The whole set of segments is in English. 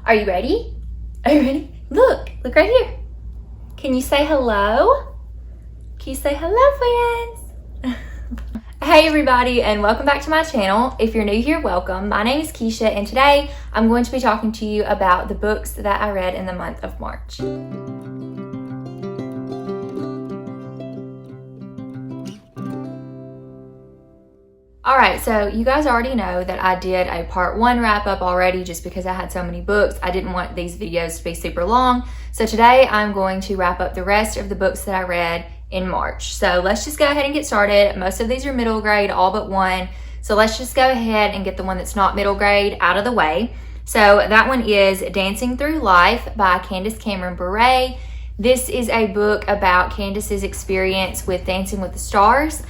Are you ready? Are you ready? Look right here. Can you say hello? Can you say hello, friends? Hey everybody, and welcome back to my channel. If you're new here, welcome. My name is Keisha, and today I'm going to be talking to you about the books that I read in the month of March. Alright, so you guys already know that I did a part 1 wrap up already just because I had so many books. I didn't want these videos to be super long. So today I'm going to wrap up the rest of the books that I read in March. So let's just go ahead and get started. Most of these are middle grade, all but one. So let's just go ahead and get the one that's not middle grade out of the way. So that one is Dancing Through Life by Candace Bure. This is a book about Candace's experience with Dancing with the Stars.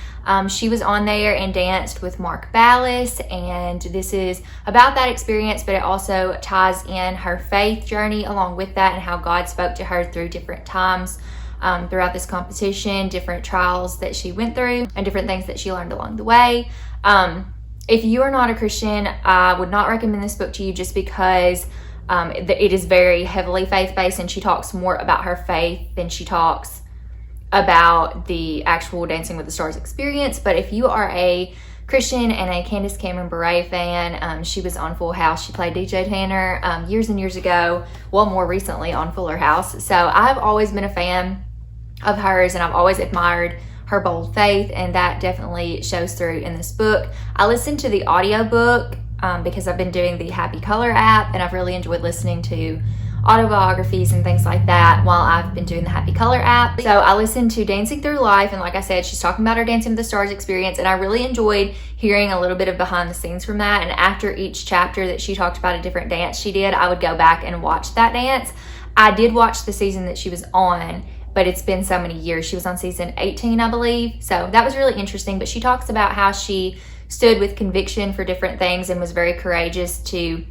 She was on there and danced with Mark Ballas, and this is about that experience, but it also ties in her faith journey along with that and how God spoke to her through different times throughout this competition, different trials that she went through, and different things that she learned along the way. If you are not a Christian, I would not recommend this book to you just because it is very heavily faith-based, and she talks more about her faith than she talks about the actual Dancing with the Stars experience. But if you are a Christian and a Candace Bure fan, she was on Full House. She played DJ Tanner years and years ago, well, more recently on Fuller House. So I've always been a fan of hers, and I've always admired her bold faith, and that definitely shows through in this book. I listened to the audiobook because I've been doing the Happy Color app, and I've really enjoyed listening to autobiographies and things like that while I've been doing the Happy Color app. So I listened to Dancing Through Life, and like I said, she's talking about her Dancing with the Stars experience, and I really enjoyed hearing a little bit of behind the scenes from that. And after each chapter that she talked about a different dance she did, I would go back and watch that dance. I did watch the season that she was on, but it's been so many years. She was on season 18, I believe. So that was really interesting. But she talks about how she stood with conviction for different things and was very courageous to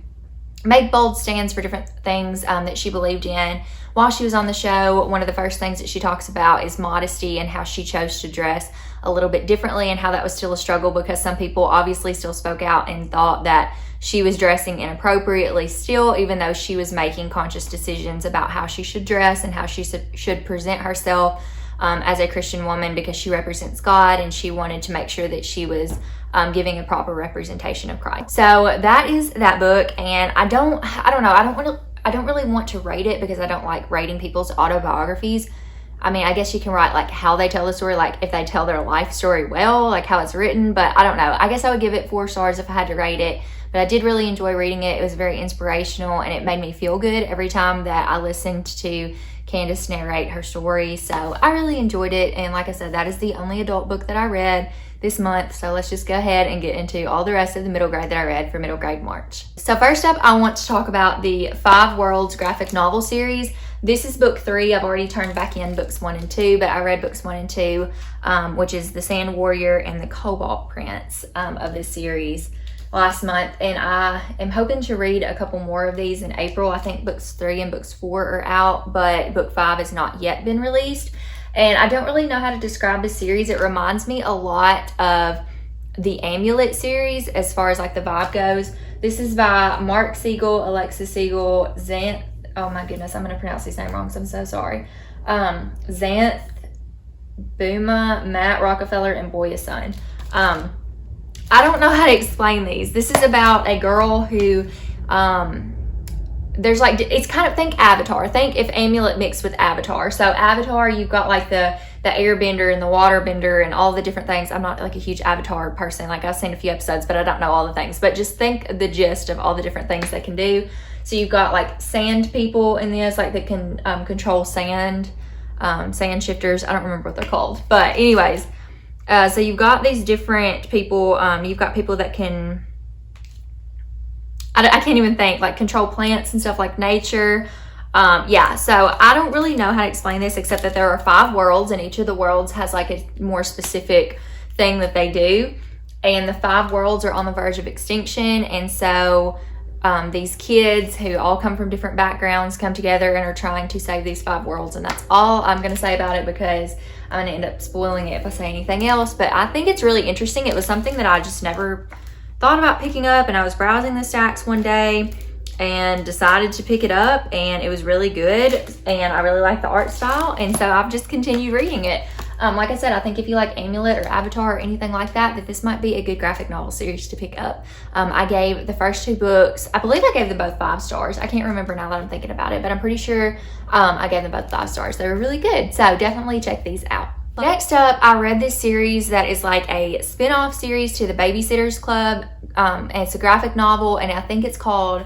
make bold stands for different things that she believed in. While she was on the show, one of the first things that she talks about is modesty and how she chose to dress a little bit differently, and how that was still a struggle because some people obviously still spoke out and thought that she was dressing inappropriately still, even though she was making conscious decisions about how she should dress and how she should present herself as a Christian woman, because she represents God, and she wanted to make sure that she was giving a proper representation of Christ. So that is that book, and I don't really want to rate it because I don't like rating people's autobiographies. I mean, I guess you can write like how they tell the story, like if they tell their life story well, like how it's written, but I don't know. I guess I would give it 4 stars if I had to rate it, but I did really enjoy reading it. It was very inspirational, and it made me feel good every time that I listened to Candace narrate her story. So I really enjoyed it, and like I said, that is the only adult book that I read this month. So let's just go ahead and get into all the rest of the middle grade that I read for middle grade March. So first up, I want to talk about the 5 Worlds graphic novel series. This is book 3. I've already turned back in books 1 and 2, but I read books 1 and 2, which is the Sand Warrior and the Cobalt Prince of this series last month, and I am hoping to read a couple more of these in April. I think books 3 and books 4 are out, but book 5 has not yet been released. And I don't really know how to describe this series. It reminds me a lot of the Amulet series as far as like the vibe goes. This is by Mark Siegel, Alexis Siegel, oh my goodness, I'm going to pronounce his name wrong, so I'm so sorry. Xanth, Booma, Matt Rockefeller, and Boyason. I don't know how to explain these. This is about a girl who, there's like, it's kind of, think Avatar. Think if Amulet mixed with Avatar. So Avatar, you've got like the airbender and the waterbender and all the different things. I'm not like a huge Avatar person. Like I've seen a few episodes, but I don't know all the things. But just think the gist of all the different things they can do. So you've got like sand people in this, like that can control sand, sand shifters. I don't remember what they're called. But anyways, so you've got these different people. You've got people that can, I can't even think, like control plants and stuff like nature. Yeah, so I don't really know how to explain this except that there are 5 worlds, and each of the worlds has like a more specific thing that they do. And the 5 worlds are on the verge of extinction. And so these kids who all come from different backgrounds come together and are trying to save these 5 worlds. And that's all I'm going to say about it because I'm going to end up spoiling it if I say anything else. But I think it's really interesting. It was something that I just never thought about picking up, and I was browsing the stacks one day and decided to pick it up, and it was really good, and I really like the art style, and so I've just continued reading it. Like I said, I think if you like Amulet or Avatar or anything like that, that this might be a good graphic novel series to pick up. I gave the first 2 books, I believe I gave them both 5 stars. I can't remember now that I'm thinking about it, but I'm pretty sure I gave them both 5 stars. They were really good, so definitely check these out. Next up, I read this series that is like a spin-off series to the Babysitters Club. And it's a graphic novel, and I think it's called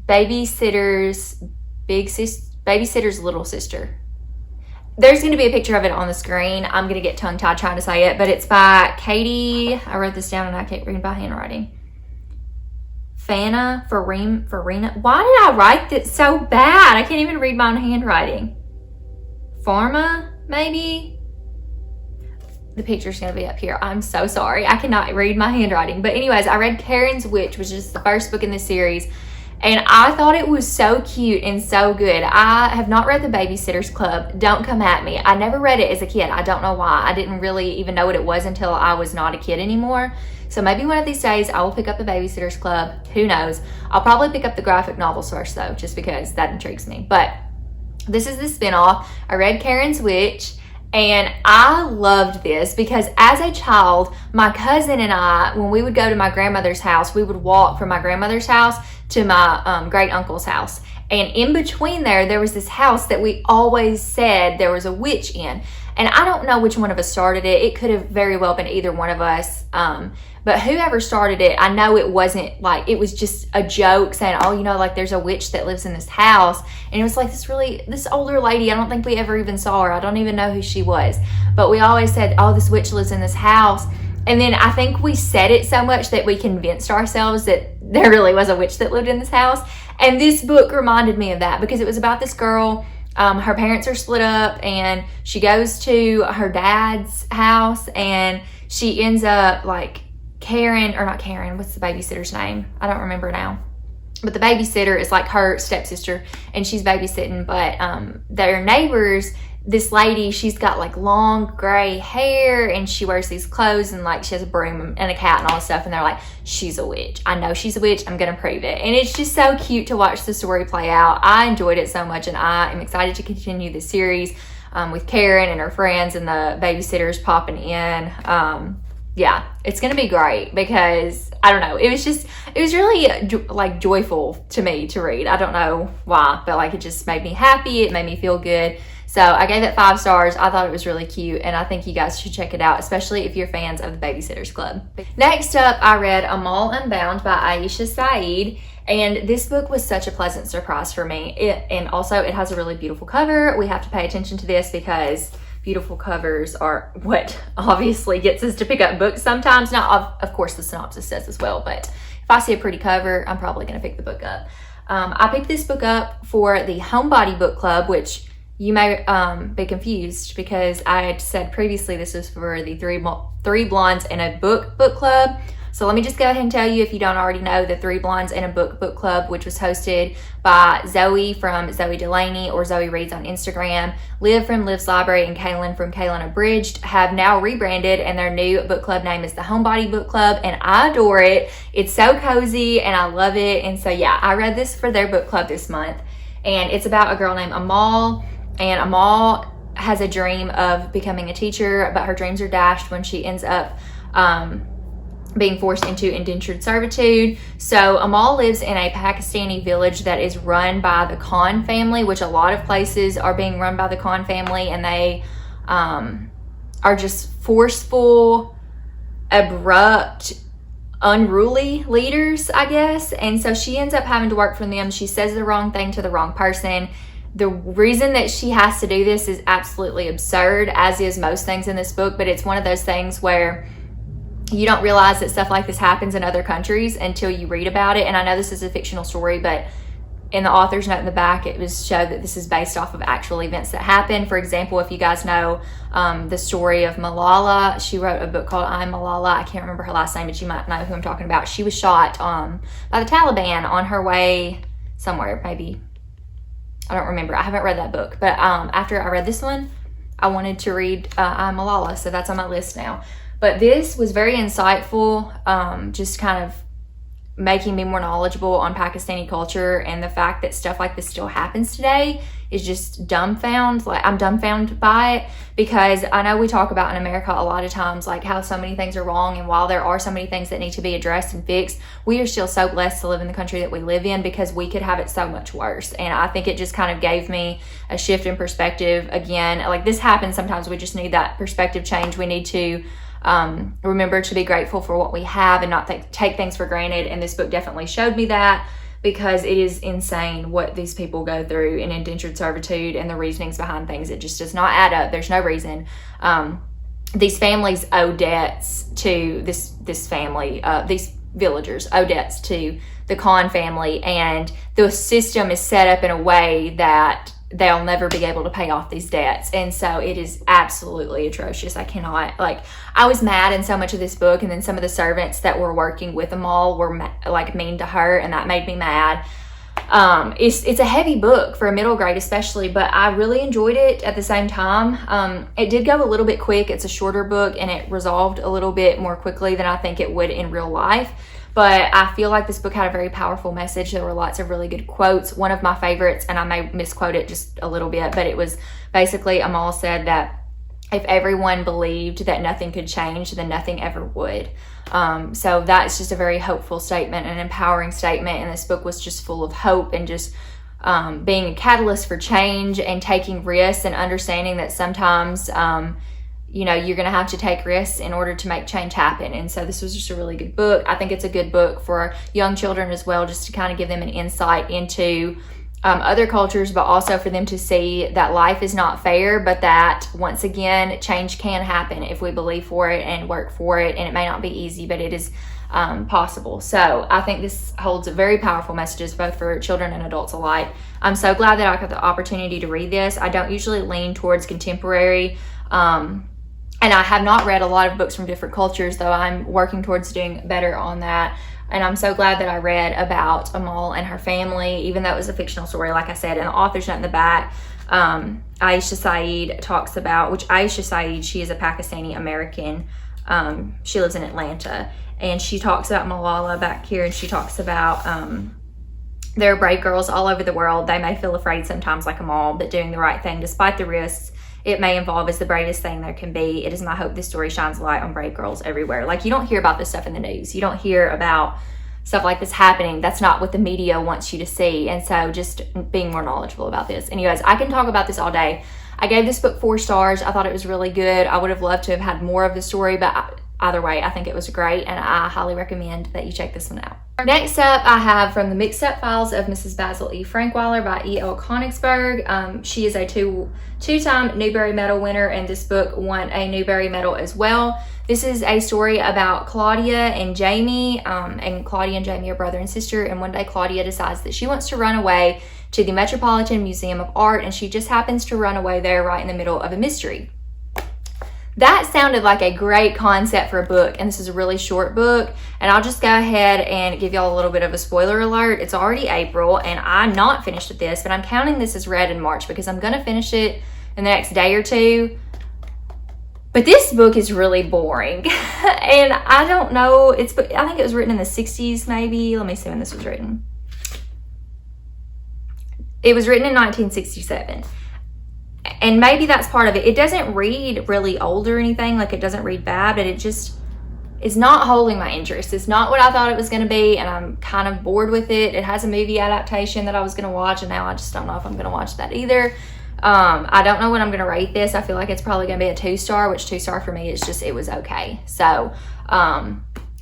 Babysitter's Little Sister. There's going to be a picture of it on the screen. I'm going to get tongue-tied trying to say it, but it's by Katy. I wrote this down and I can't read by handwriting. Farina. Why did I write this so bad? I can't even read my own handwriting. Pharma, maybe? The picture's going to be up here. I'm so sorry. I cannot read my handwriting. But anyways, I read Karen's Witch, which is the first book in this series. And I thought it was so cute and so good. I have not read The Babysitters Club. Don't come at me. I never read it as a kid. I don't know why. I didn't really even know what it was until I was not a kid anymore. So maybe one of these days I will pick up The Babysitters Club. Who knows? I'll probably pick up the graphic novels first though, just because that intrigues me. But this is the spinoff. I read Karen's Witch. And I loved this because as a child, my cousin and I, when we would go to my grandmother's house, we would walk from my grandmother's house to my great uncle's house. And in between there was this house that we always said there was a witch in. And I don't know which one of us started it. It could have very well been either one of us. But whoever started it, I know it wasn't like, it was just a joke saying, oh, you know, like there's a witch that lives in this house. And it was like this older lady. I don't think we ever even saw her. I don't even know who she was. But we always said, oh, this witch lives in this house. And then I think we said it so much that we convinced ourselves that there really was a witch that lived in this house. And this book reminded me of that because it was about this girl. Her parents are split up and she goes to her dad's house and she ends up like what's the babysitter's name? I don't remember now. But the babysitter is like her stepsister and she's babysitting, but their neighbors, this lady, she's got like long gray hair and she wears these clothes and like she has a broom and a cat and all this stuff, and they're like, she's a witch. I know she's a witch. I'm gonna prove it. And it's just so cute to watch the story play out. I enjoyed it so much and I am excited to continue the series with Karen and her friends and the babysitters popping in. Yeah, it's gonna be great because I don't know, it was really like joyful to me to read. I don't know why, but like it just made me happy. It made me feel good. So I gave it 5 stars. I thought it was really cute and I think you guys should check it out, especially if you're fans of the Babysitters Club. Next up, I read Mall Unbound by Aisha Saeed, and this book was such a pleasant surprise for me. And also it has a really beautiful cover. We have to pay attention to this because beautiful covers are what obviously gets us to pick up books sometimes. Now, of course, the synopsis says as well, but if I see a pretty cover, I'm probably going to pick the book up. I picked this book up for the Homebody Book Club, which you may be confused because I had said previously this was for the Three Blondes and a Book Club. So let me just go ahead and tell you, if you don't already know, the Three Blondes and a Book Club, which was hosted by Zoe from Zoe Delaney, or Zoe Reads on Instagram, Liv from Liv's Library, and Kaylin from Kaylin Abridged, have now rebranded, and their new book club name is the Homebody Book Club, and I adore it. It's so cozy, and I love it. And so yeah, I read this for their book club this month, and it's about a girl named Amal, and Amal has a dream of becoming a teacher, but her dreams are dashed when she ends up being forced into indentured servitude. So Amal lives in a Pakistani village that is run by the Khan family, which a lot of places are being run by the Khan family, and they are just forceful, abrupt, unruly leaders, I guess. And so she ends up having to work for them. She says the wrong thing to the wrong person. The reason that she has to do this is absolutely absurd, as is most things in this book, but it's one of those things where you don't realize that stuff like this happens in other countries until you read about it. And I know this is a fictional story, but in the author's note in the back, it was showed that this is based off of actual events that happened. For example, if you guys know the story of Malala, she wrote a book called I'm Malala. I can't remember her last name, but you might know who I'm talking about. She was shot by the Taliban on her way somewhere, maybe. I don't remember. I haven't read that book. But after I read this one, I wanted to read I'm Malala, so that's on my list now. But this was very insightful, just kind of making me more knowledgeable on Pakistani culture, and the fact that stuff like this still happens today is just dumbfound. Like, I'm dumbfounded by it, because I know we talk about in America a lot of times like how so many things are wrong, and while there are so many things that need to be addressed and fixed, we are still so blessed to live in the country that we live in, because we could have it so much worse. And I think it just kind of gave me a shift in perspective. Again, like, this happens sometimes. We just need that perspective change. We need to remember to be grateful for what we have and not take things for granted. And this book definitely showed me that, because it is insane what these people go through in indentured servitude and the reasonings behind things. It just does not add up. There's no reason. These families owe debts to this family. These villagers owe debts to the Khan family, and the system is set up in a way that they'll never be able to pay off these debts. And so it is absolutely atrocious. I cannot, like, I was mad in so much of this book, and then some of the servants that were working with Amal were like mean to her, and that made me mad. It's a heavy book for a middle grade especially, but I really enjoyed it at the same time. It did go a little bit quick. It's a shorter book, and it resolved a little bit more quickly than I think it would in real life. But I feel like this book had a very powerful message. There were lots of really good quotes. One of my favorites, and I may misquote it just a little bit, but it was basically, Amal said that if everyone believed that nothing could change, then nothing ever would. So that's just a very hopeful statement, an empowering statement. And this book was just full of hope, and just being a catalyst for change, and taking risks, and understanding that sometimes you're going to have to take risks in order to make change happen. And so this was just a really good book. I think it's a good book for young children as well, just to kind of give them an insight into other cultures, but also for them to see that life is not fair, but that, once again, change can happen if we believe for it and work for it. And it may not be easy, but it is possible. So I think this holds very powerful messages, both for children and adults alike. I'm so glad that I got the opportunity to read this. I don't usually lean towards contemporary, and I have not read a lot of books from different cultures, though I'm working towards doing better on that. And I'm so glad that I read about Amal and her family, even though it was a fictional story, like I said, and the author's note in the back. Aisha Saeed talks about, which Aisha Saeed, she is a Pakistani American. She lives in Atlanta, and she talks about Malala back here, and she talks about there are brave girls all over the world. They may feel afraid sometimes like Amal, but doing the right thing despite the risks it may involve is the bravest thing there can be. It is my hope this story shines a light on brave girls everywhere. Like, you don't hear about this stuff in the news. You don't hear about stuff like this happening. That's not what the media wants you to see. And so just being more knowledgeable about this. Anyways, I can talk about this all day. I gave this book 4 stars. I thought it was really good. I would have loved to have had more of the story, but either way, I think it was great, and I highly recommend that you check this one out. Next up, I have From the Mixed Up Files of Mrs. Basil E. Frankweiler by E.L. Konigsburg. She is a two-time Newbery Medal winner, and this book won a Newbery Medal as well. This is a story about Claudia and Jamie, and Claudia and Jamie are brother and sister, and one day Claudia decides that she wants to run away to the Metropolitan Museum of Art, and she just happens to run away there right in the middle of a mystery. That sounded like a great concept for a book, and this is a really short book, and I'll just go ahead and give y'all a little bit of a spoiler alert. It's already April, and I'm not finished with this, but I'm counting this as read in March because I'm going to finish it in the next day or two. But this book is really boring, and I don't know, I think it was written in the 60s maybe. Let me see when this was written. It was written in 1967. And maybe that's part of it. It doesn't read really old or anything, like it doesn't read bad, but it just is not holding my interest. It's not what I thought it was going to be, and I'm kind of bored with it. It has a movie adaptation that I was going to watch, and now I just don't know if I'm going to watch that either. I don't know what I'm going to rate this. I feel like it's probably going to be a 2-star, which 2-star for me is just, it was okay. So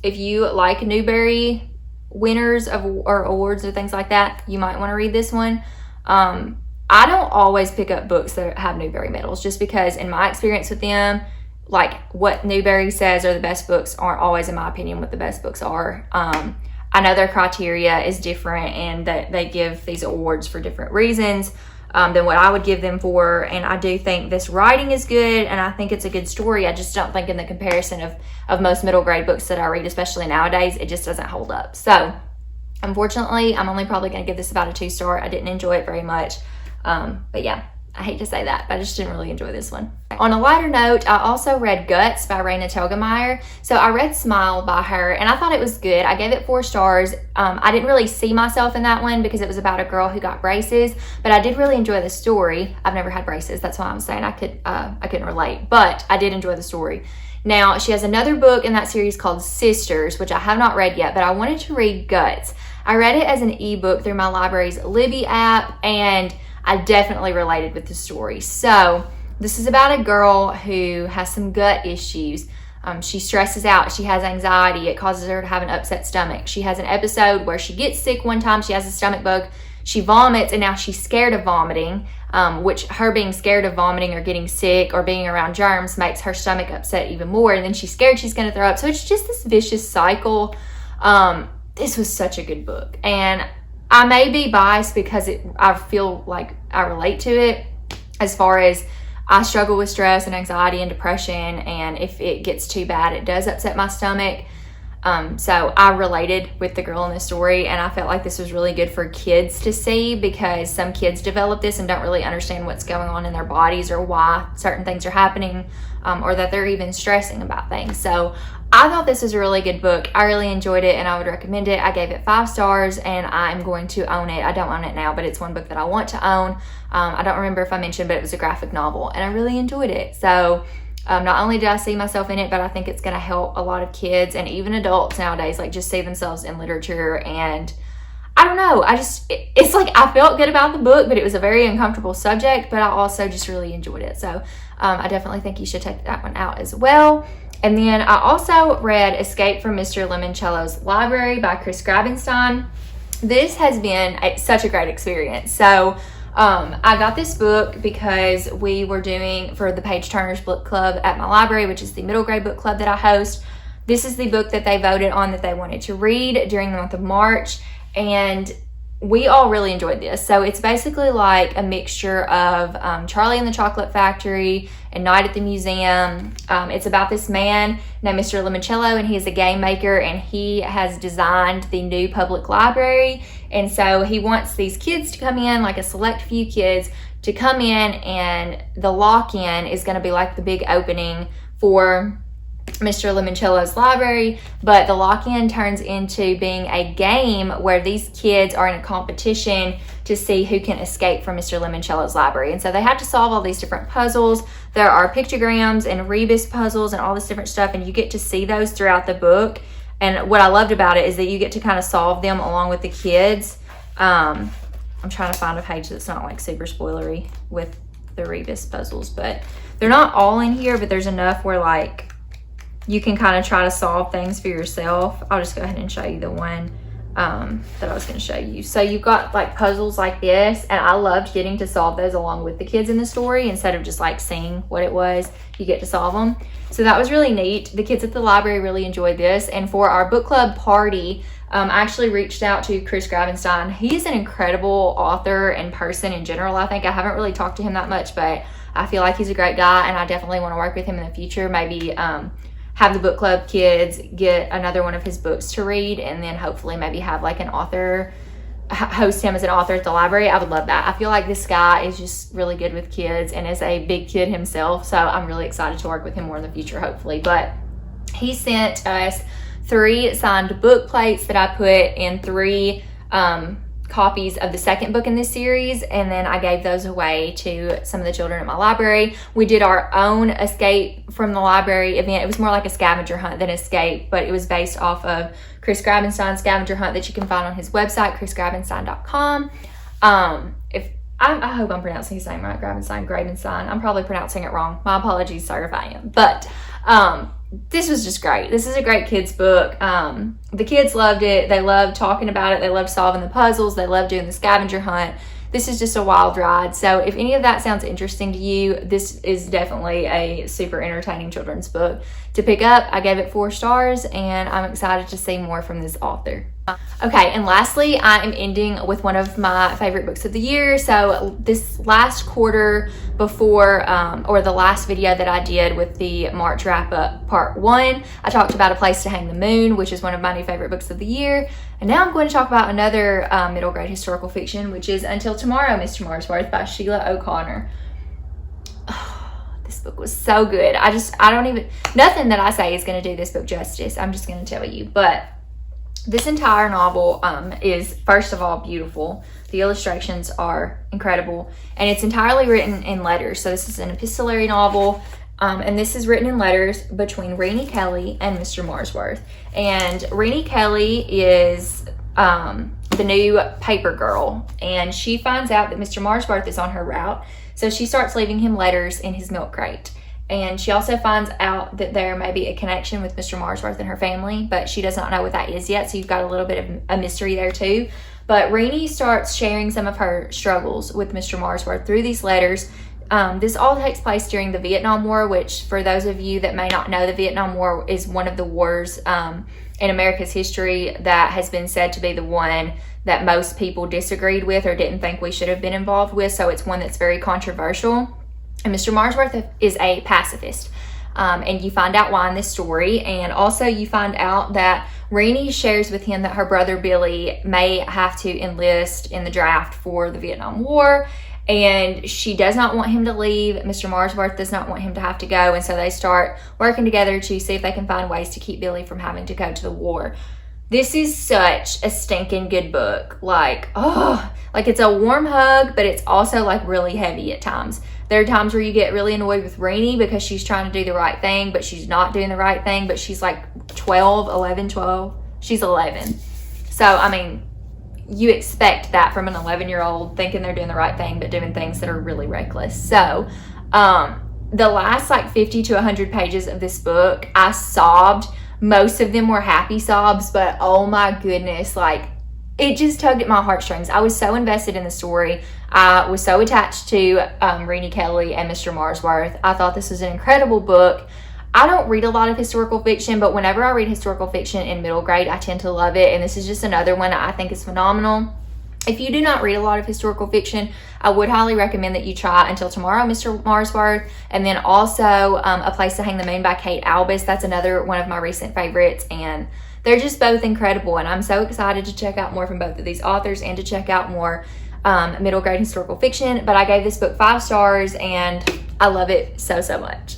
if you like Newbery winners or awards or things like that, you might want to read this one. I don't always pick up books that have Newbery medals, just because in my experience with them, like what Newbery says are the best books aren't always, in my opinion, what the best books are. I know their criteria is different, and that they give these awards for different reasons than what I would give them for. And I do think this writing is good, and I think it's a good story. I just don't think in the comparison of most middle grade books that I read, especially nowadays, it just doesn't hold up. So unfortunately, I'm only probably going to give this about a 2-star. I didn't enjoy it very much. But yeah, I hate to say that, but I just didn't really enjoy this one. On a lighter note, I also read Guts by Raina Telgemeier. So I read Smile by her, and I thought it was good. I gave it 4 stars. I didn't really see myself in that one because it was about a girl who got braces, but I did really enjoy the story. I've never had braces. That's why I'm saying I couldn't relate, but I did enjoy the story. Now, she has another book in that series called Sisters, which I have not read yet, but I wanted to read Guts. I read it as an ebook through my library's Libby app, and I definitely related with the story. So this is about a girl who has some gut issues. She stresses out. She has anxiety. It causes her to have an upset stomach. She has an episode where she gets sick one time. She has a stomach bug. She vomits, and now she's scared of vomiting, which her being scared of vomiting or getting sick or being around germs makes her stomach upset even more. And then she's scared she's going to throw up. So it's just this vicious cycle. This was such a good book. And I may be biased because I feel like I relate to it, as far as I struggle with stress and anxiety and depression, and if it gets too bad, it does upset my stomach. So I related with the girl in the story, and I felt like this was really good for kids to see, because some kids develop this and don't really understand what's going on in their bodies or why certain things are happening, or that they're even stressing about things. So I thought this was a really good book. I really enjoyed it, and I would recommend it. I gave it 5 stars, and I'm going to own it. I don't own it now, but it's one book that I want to own. I don't remember if I mentioned, but it was a graphic novel, and I really enjoyed it. So not only did I see myself in it, but I think it's going to help a lot of kids and even adults nowadays, like, just see themselves in literature. And I don't know, it's like I felt good about the book, but it was a very uncomfortable subject, but I also just really enjoyed it. So I definitely think you should check that one out as well. And then I also read Escape from Mr. Limoncello's Library by Chris Grabenstein. This has been such a great experience. So I got this book because we were doing, for the Page Turners Book Club at my library, which is the middle grade book club that I host, this is the book that they voted on that they wanted to read during the month of March, and we all really enjoyed this. So it's basically like a mixture of Charlie and the Chocolate Factory and Night at the Museum. It's about this man named Mr. Lemoncello, and he is a game maker, and he has designed the new public library. And so he wants these kids to come in, like a select few kids to come in, and the lock-in is going to be like the big opening for Mr. Limoncello's library, but the lock-in turns into being a game where these kids are in a competition to see who can escape from Mr. Limoncello's library. And so they have to solve all these different puzzles. There are pictograms and rebus puzzles and all this different stuff, and you get to see those throughout the book. And what I loved about it is that you get to kind of solve them along with the kids. I'm trying to find a page that's not like super spoilery with the rebus puzzles, but they're not all in here, but there's enough where like you can kind of try to solve things for yourself. I'll just go ahead and show you the one that I was going to show you. So you've got like puzzles like this, and I loved getting to solve those along with the kids in the story instead of just like seeing what it was. You get to solve them. So that was really neat. The kids at the library really enjoyed this. And for our book club party, I actually reached out to Chris Grabenstein. He's an incredible author and person in general. I think I haven't really talked to him that much, but I feel like he's a great guy, and I definitely want to work with him in the future. Maybe have the book club kids get another one of his books to read, and then hopefully maybe have like an author, host him as an author at the library. I would love that. I feel like this guy is just really good with kids and is a big kid himself, so I'm really excited to work with him more in the future, hopefully. But he sent us 3 signed book plates that I put in 3 copies of the second book in this series, and then I gave those away to some of the children at my library. We did our own escape from the library event. It was more like a scavenger hunt than escape, but it was based off of Chris Grabenstein's scavenger hunt that you can find on his website, chrisgrabenstein.com. I hope I'm pronouncing his name right, Grabenstein. I'm probably pronouncing it wrong. My apologies, sir, if I am. But this was just great. This is a great kids book. The kids loved it. They loved talking about it. They loved solving the puzzles. They loved doing the scavenger hunt. This is just a wild ride. So if any of that sounds interesting to you, this is definitely a super entertaining children's book to pick up. I gave it 4 stars, and I'm excited to see more from this author. Okay, and lastly, I am ending with one of my favorite books of the year. So this last quarter before, or the last video that I did with the March wrap up part 1, I talked about A Place to Hang the Moon, which is one of my new favorite books of the year. And now I'm going to talk about another middle grade historical fiction, which is Until Tomorrow, Mr. Marsworth by Sheila O'Connor. This book was so good. Nothing that I say is going to do this book justice. I'm just going to tell you. But this entire novel is, first of all, beautiful. The illustrations are incredible. And it's entirely written in letters. So this is an epistolary novel. And this is written in letters between Raina Kelly and Mr. Marsworth. And Raina Kelly is the new paper girl. And she finds out that Mr. Marsworth is on her route. So she starts leaving him letters in his milk crate. And she also finds out that there may be a connection with Mr. Marsworth and her family, but she does not know what that is yet. So you've got a little bit of a mystery there too. But Raina starts sharing some of her struggles with Mr. Marsworth through these letters. This all takes place during the Vietnam War, which for those of you that may not know, the Vietnam War is one of the wars in America's history that has been said to be the one that most people disagreed with or didn't think we should have been involved with. So it's one that's very controversial. And Mr. Marsworth is a pacifist. And you find out why in this story. And also you find out that Raina shares with him that her brother Billy may have to enlist in the draft for the Vietnam War. And she does not want him to leave. Mr. Marsworth does not want him to have to go. And so they start working together to see if they can find ways to keep Billy from having to go to the war. This is such a stinking good book. Like it's a warm hug, but it's also like really heavy at times. There are times where you get really annoyed with Raina because she's trying to do the right thing, but she's not doing the right thing, but she's like 12. She's 11. So, I mean, you expect that from an 11-year-old thinking they're doing the right thing, but doing things that are really reckless. So, the last like 50 to 100 pages of this book, I sobbed. Most of them were happy sobs, but oh my goodness, like it just tugged at my heartstrings. I was so invested in the story. I was so attached to Raina Kelly and Mr. Marsworth. I thought this was an incredible book. I don't read a lot of historical fiction, but whenever I read historical fiction in middle grade, I tend to love it. And this is just another one I think is phenomenal. If you do not read a lot of historical fiction, I would highly recommend that you try Until Tomorrow, Mr. Marsworth, and then also A Place to Hang the Moon by Kate Albus. That's another one of my recent favorites, and they're just both incredible, and I'm so excited to check out more from both of these authors and to check out more middle grade historical fiction. But I gave this book 5 stars, and I love it so, so much.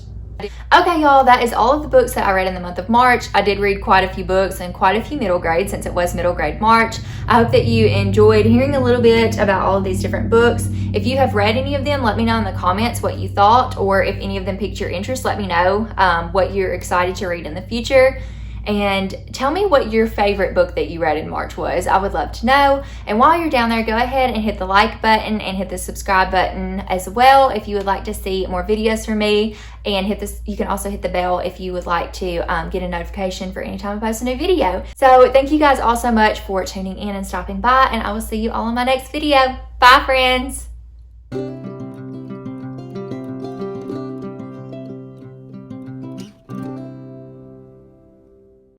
Okay, y'all, that is all of the books that I read in the month of March. I did read quite a few books and quite a few middle grade since it was middle grade March. I hope that you enjoyed hearing a little bit about all of these different books. If you have read any of them, let me know in the comments what you thought, or if any of them piqued your interest, let me know what you're excited to read in the future. And tell me what your favorite book that you read in March was. I would love to know. And while you're down there, go ahead and hit the like button and hit the subscribe button as well if you would like to see more videos from me. And you can also hit the bell if you would like to get a notification for any time I post a new video. So thank you guys all so much for tuning in and stopping by, and I will see you all in my next video. Bye, friends.